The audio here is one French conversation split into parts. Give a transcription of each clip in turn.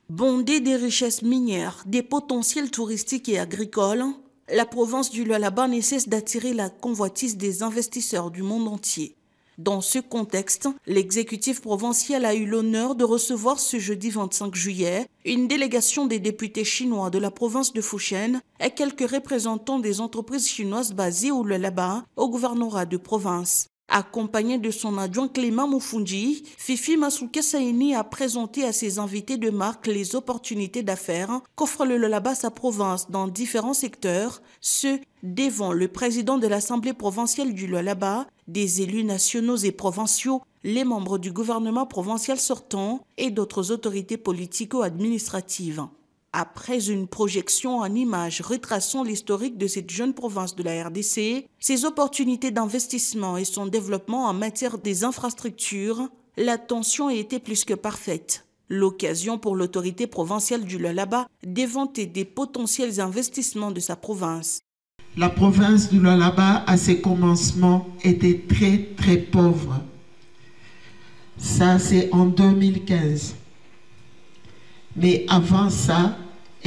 Bondée des richesses minières, des potentiels touristiques et agricoles, la province du Lualaba ne cesse d'attirer la convoitise des investisseurs du monde entier. Dans ce contexte, l'exécutif provincial a eu l'honneur de recevoir ce jeudi 25 juillet une délégation des députés chinois de la province de Fujian et quelques représentants des entreprises chinoises basées au Lualaba, au gouvernorat de province. Accompagné de son adjoint Clément Moufundi, Fifi Masuke Saini a présenté à ses invités de marque les opportunités d'affaires qu'offre le Lualaba à sa province dans différents secteurs, ce devant le président de l'Assemblée provinciale du Lualaba, des élus nationaux et provinciaux, les membres du gouvernement provincial sortant et d'autres autorités politico-administratives. Après une projection en images retraçant l'historique de cette jeune province de la RDC, ses opportunités d'investissement et son développement en matière des infrastructures, l'attention a été plus que parfaite. L'occasion pour l'autorité provinciale du Lualaba d'éventer des potentiels investissements de sa province. La province du Lualaba, à ses commencements, était très pauvre. Ça, c'est en 2015. Mais avant ça,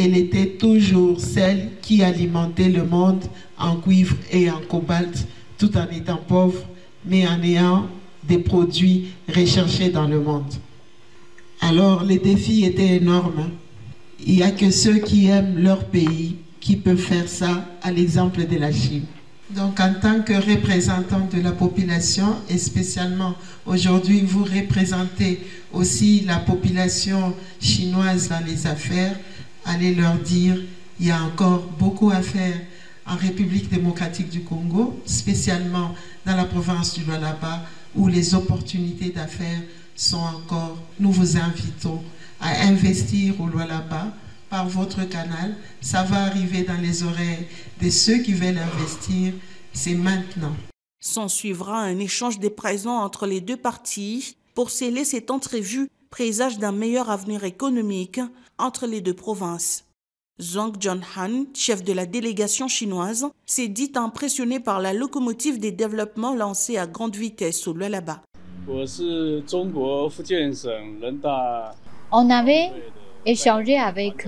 elle était toujours celle qui alimentait le monde en cuivre et en cobalt, tout en étant pauvre, mais en ayant des produits recherchés dans le monde. Alors, les défis étaient énormes. Il n'y a que ceux qui aiment leur pays qui peuvent faire ça, à l'exemple de la Chine. Donc, en tant que représentant de la population, et spécialement aujourd'hui, vous représentez aussi la population chinoise dans les affaires, allez leur dire, il y a encore beaucoup à faire en République démocratique du Congo, spécialement dans la province du Lualaba, où les opportunités d'affaires sont encore. Nous vous invitons à investir au Lualaba par votre canal. Ça va arriver dans les oreilles de ceux qui veulent investir. C'est maintenant. S'en suivra un échange des présents entre les deux parties pour sceller cette entrevue, présage d'un meilleur avenir économique entre les deux provinces. Zhang Junhan, chef de la délégation chinoise, s'est dit impressionné par la locomotive des développements lancée à grande vitesse au Lualaba. On avait échangé avec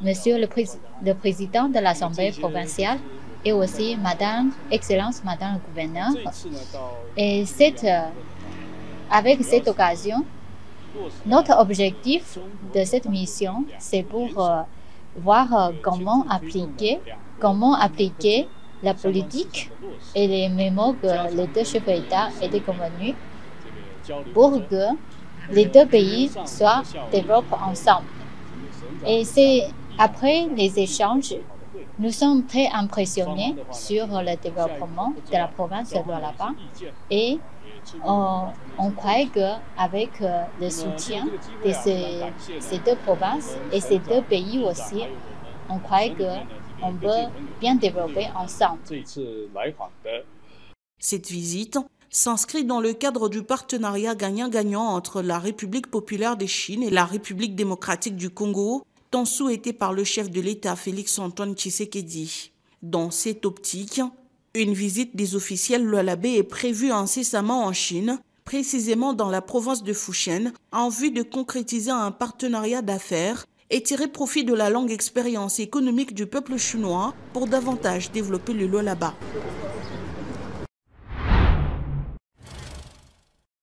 Monsieur le Président de l'Assemblée provinciale et aussi Excellence Madame le Gouverneur. Et avec cette occasion, notre objectif de cette mission, c'est pour voir comment appliquer la politique et les mémos que les deux chefs d'État étaient convenus pour que les deux pays soient développés ensemble. Et c'est après les échanges, nous sommes très impressionnés sur le développement de la province de Lualaba et on croit qu'avec le soutien de ces deux provinces et ces deux pays aussi, on croit qu'on peut bien développer ensemble. Cette visite s'inscrit dans le cadre du partenariat gagnant-gagnant entre la République populaire de Chine et la République démocratique du Congo, tant souhaité par le chef de l'État Félix-Antoine Tshisekedi. Dans cette optique, une visite des officiels lualabais est prévue incessamment en Chine, précisément dans la province de Fujian, en vue de concrétiser un partenariat d'affaires et tirer profit de la longue expérience économique du peuple chinois pour davantage développer le Lualaba.